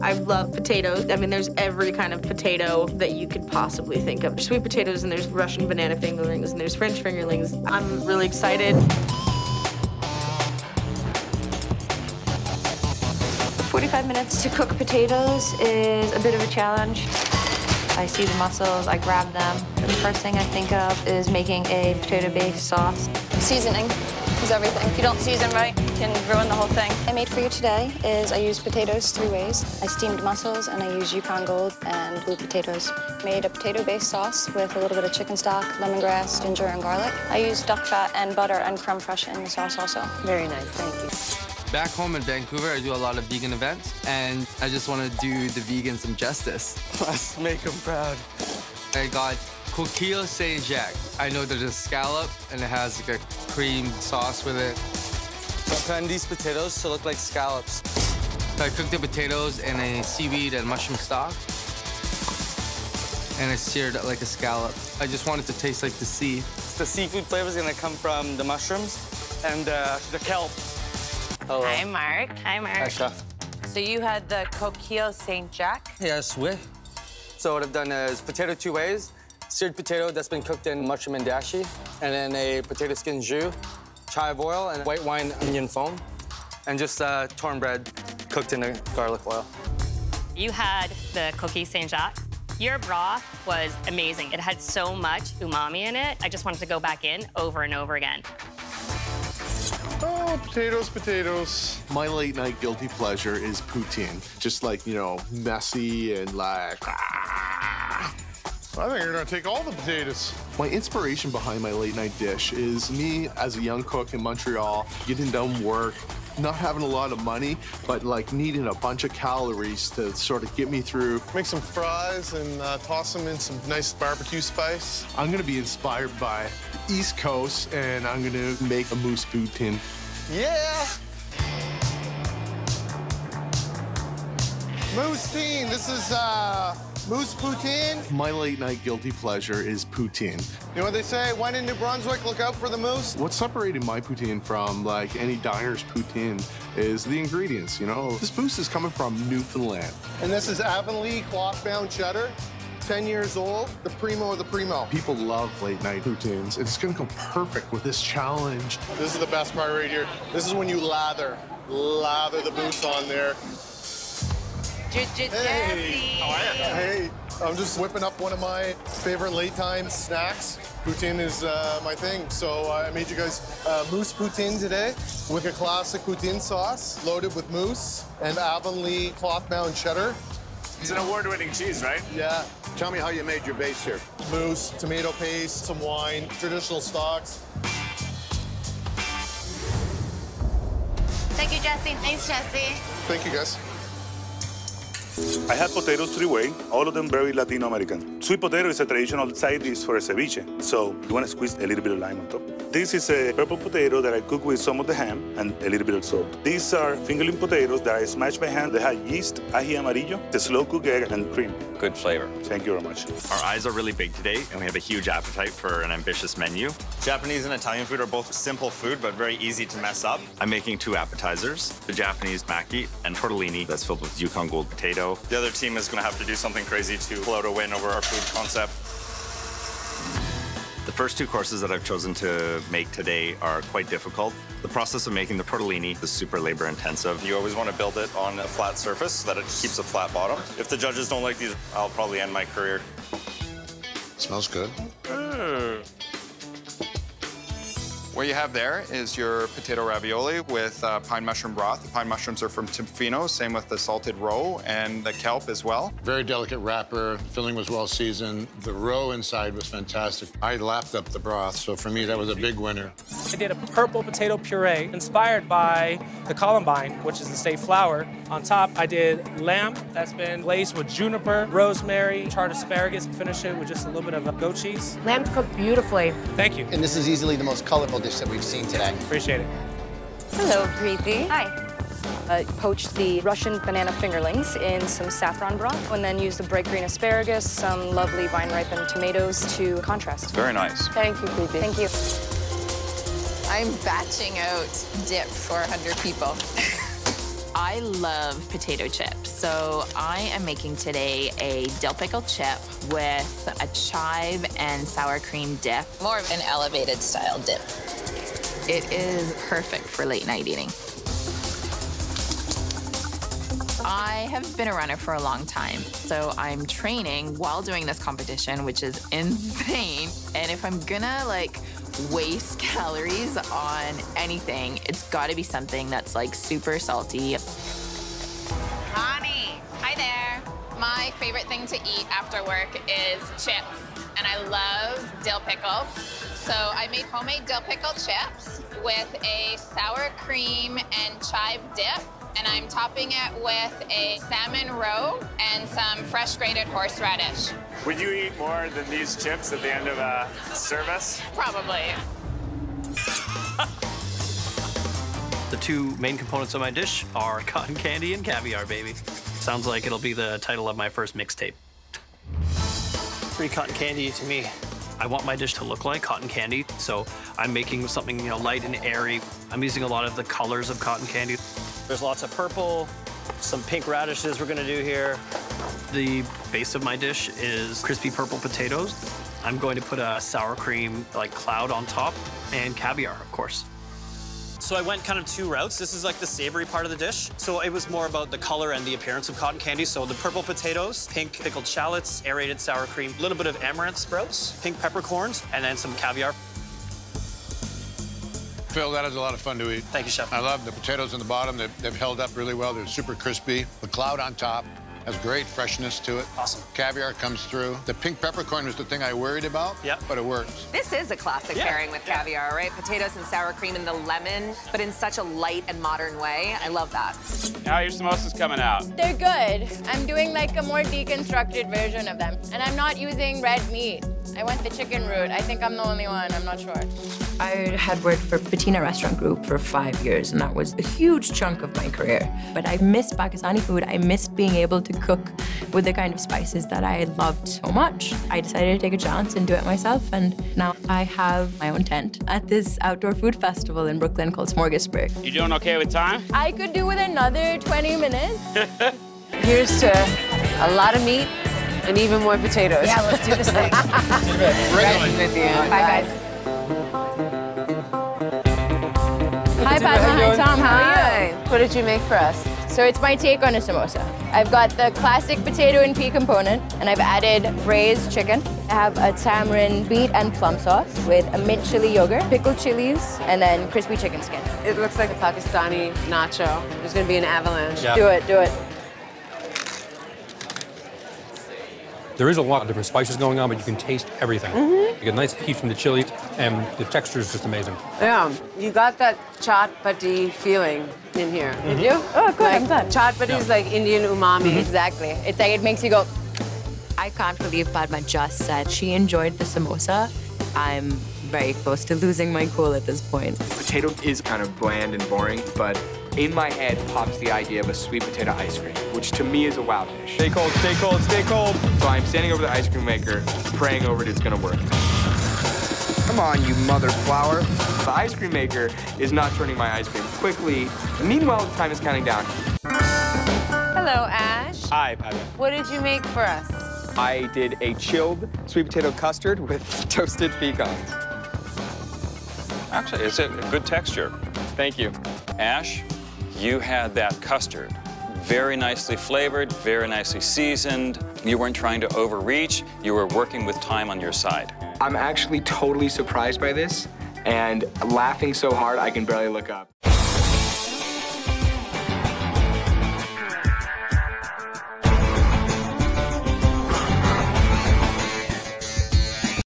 I love potatoes. I mean, there's every kind of potato that you could possibly think of. Sweet potatoes, and there's Russian banana fingerlings, and there's French fingerlings. I'm really excited. 45 minutes to cook potatoes is a bit of a challenge. I see the mussels, I grab them. The first thing I think of is making a potato-based sauce. Seasoning is everything. If you don't season right, you can ruin the whole thing. I made for you today is I used potatoes 3 ways. I steamed mussels and I used Yukon Gold and blue potatoes. Made a potato-based sauce with a little bit of chicken stock, lemongrass, ginger, and garlic. I used duck fat and butter and creme fraiche in the sauce also. Very nice, thank you. Back home in Vancouver, I do a lot of vegan events, and I just want to do the vegans some justice. Let's make them proud. I got coquille Saint-Jacques. I know there's a scallop, and it has like a cream sauce with it. So I plan these potatoes to look like scallops. So I cooked the potatoes in a seaweed and mushroom stock, and I seared it like a scallop. I just want it to taste like the sea. The seafood flavor is gonna come from the mushrooms and the kelp. Hello. Hi, Mark. Hi, Mark. Hi, Chef. So you had the coquille Saint-Jacques? Yes, oui. So what I've done is potato 2 ways, seared potato that's been cooked in mushroom and dashi, and then a potato skin jus, chive oil, and white wine onion foam, and just torn bread cooked in the garlic oil. You had the coquille Saint-Jacques. Your broth was amazing. It had so much umami in it. I just wanted to go back in over and over again. Oh, potatoes, potatoes. My late night guilty pleasure is poutine. Just like, you know, messy and like, I think you're gonna take all the potatoes. My inspiration behind my late night dish is me as a young cook in Montreal, getting done work, not having a lot of money, but like needing a bunch of calories to sort of get me through. Make some fries and toss them in some nice barbecue spice. I'm gonna be inspired by the East Coast, and I'm gonna make a moose poutine. Yeah! MOOSE-TINE, this is moose poutine. My late night guilty pleasure is poutine. You know what they say? When in New Brunswick, look out for the moose. What's separating my poutine from like any diner's poutine is the ingredients, you know? This moose is coming from Newfoundland. And this is AVONLEA cloth-bound cheddar. 10 years old, the primo of the primo. People love late night poutines. It's gonna go perfect with this challenge. This is the best part right here. This is when you lather the moose on there. Jesse. How are you? Hey, I'm just whipping up one of my favorite late time snacks. Poutine is my thing, so I made you guys moose poutine today with a classic poutine sauce loaded with moose and AVONLEA cloth-bound cheddar. It's an award-winning cheese, right? Yeah. Tell me how you made your base here. Moose, tomato paste, some wine, traditional stocks. Thank you, Jesse. Thanks, Jesse. Thank you, guys. I had potatoes 3-way, all of them very Latino American. Sweet potato is a traditional side dish for a ceviche, so you want to squeeze a little bit of lime on top. This is a purple potato that I cook with some of the ham and a little bit of salt. These are fingerling potatoes that I smash by hand. They have yeast, ají amarillo, the slow cook egg, and cream. Good flavor. Thank you very much. Our eyes are really big today, and we have a huge appetite for an ambitious menu. Japanese and Italian food are both simple food, but very easy to mess up. I'm making 2 appetizers, the Japanese maki and tortellini that's filled with Yukon Gold potato. The other team is going to have to do something crazy to pull out a win over our food concept. The first 2 courses that I've chosen to make today are quite difficult. The process of making the tortellini is super labor-intensive. You always want to build it on a flat surface so that it keeps a flat bottom. If the judges don't like these, I'll probably end my career. Smells good. What you have there is your potato ravioli with pine mushroom broth. The pine mushrooms are from Tofino, same with the salted roe and the kelp as well. Very delicate wrapper. Filling was well seasoned. The roe inside was fantastic. I lapped up the broth, so for me, that was a big winner. I did a purple potato puree inspired by the columbine, which is the state flower. On top, I did lamb that's been glazed with juniper, rosemary, charred asparagus, and finish it with just a little bit of goat cheese. Lamb's cooked beautifully. Thank you. And this is easily the most colorful dish that we've seen today. Appreciate it. Hello, Preeti. Hi. I poached the Russian banana fingerlings in some saffron broth and then used the bright green asparagus, some lovely vine-ripened tomatoes to contrast. Very nice. Thank you, Preeti. Thank you. I'm batching out dip for 100 people. I love potato chips, so I am making today a dill pickle chip with a chive and sour cream dip. More of an elevated style dip. It is perfect for late night eating. I have been a runner for a long time, so I'm training while doing this competition, which is insane. And if I'm gonna waste calories on anything, it's gotta be something that's super salty. Connie, hi there. My favorite thing to eat after work is chips, and I love dill pickle. So I made homemade dill pickle chips with a sour cream and chive dip, and I'm topping it with a salmon roe and some fresh grated horseradish. Would you eat more than these chips at the end of a service? Probably. The two main components of my dish are cotton candy and caviar, baby. Sounds like it'll be the title of my first mixtape. Free cotton candy to me. I want my dish to look like cotton candy, so I'm making something, light and airy. I'm using a lot of the colors of cotton candy. There's lots of purple, some pink radishes we're gonna do here. The base of my dish is crispy purple potatoes. I'm going to put a sour cream cloud on top and caviar, of course. So I went kind of two routes. This is the savory part of the dish. So it was more about the color and the appearance of cotton candy. So the purple potatoes, pink pickled shallots, aerated sour cream, a little bit of amaranth sprouts, pink peppercorns, and then some caviar. Phil, that is a lot of fun to eat. Thank you, Chef. I love the potatoes in the bottom. They've held up really well. They're super crispy. The cloud on top has great freshness to it. Awesome. Caviar comes through. The pink peppercorn was the thing I worried about, but it works. This is a classic pairing with caviar, right? Potatoes and sour cream and the lemon, but in such a light and modern way. I love that. How are your samosas coming out? They're good. I'm doing a more deconstructed version of them. And I'm not using red meat. I went the chicken route. I think I'm the only one. I'm not sure. I had worked for Patina Restaurant Group for 5 years, and that was a huge chunk of my career. But I missed Pakistani food. I missed being able to cook with the kind of spices that I loved so much. I decided to take a chance and do it myself, and now I have my own tent at this outdoor food festival in Brooklyn called Smorgasburg. You doing okay with time? I could do with another 20 minutes. Here's to a lot of meat and even more potatoes. Yeah, let's do this thing. Right with you. Bye, guys. Hi, Fatma. Hi, Tom. How are you? What did you make for us? So it's my take on a samosa. I've got the classic potato and pea component, and I've added braised chicken. I have a tamarind, beet, and plum sauce with a mint chili yogurt, pickled chilies, and then crispy chicken skin. It looks like a Pakistani nacho. There's going to be an avalanche. Yeah. Do it, do it. There is a lot of different spices going on, but you can taste everything. You get a nice heat from the chili, and the texture is just amazing. Yeah, you got that chaat patti feeling in here. Did you? Oh, good, I'm glad. Chaat patti is like Indian umami. Exactly. It's it makes you go. I can't believe Padma just said she enjoyed the samosa. I'm very close to losing my cool at this point. Potato is kind of bland and boring, but in my head pops the idea of a sweet potato ice cream, which to me is a wow dish. Stay cold, stay cold, stay cold. So I'm standing over the ice cream maker, praying over it, it's gonna work. Come on, you mother flower. The ice cream maker is not turning my ice cream quickly. Meanwhile, the time is counting down. Hello, Ash. Hi, Padma. What did you make for us? I did a chilled sweet potato custard with toasted pecans. Actually, it's a good texture. Thank you. Ash, you had that custard. Very nicely flavored, very nicely seasoned. You weren't trying to overreach. You were working with time on your side. I'm actually totally surprised by this and laughing so hard I can barely look up.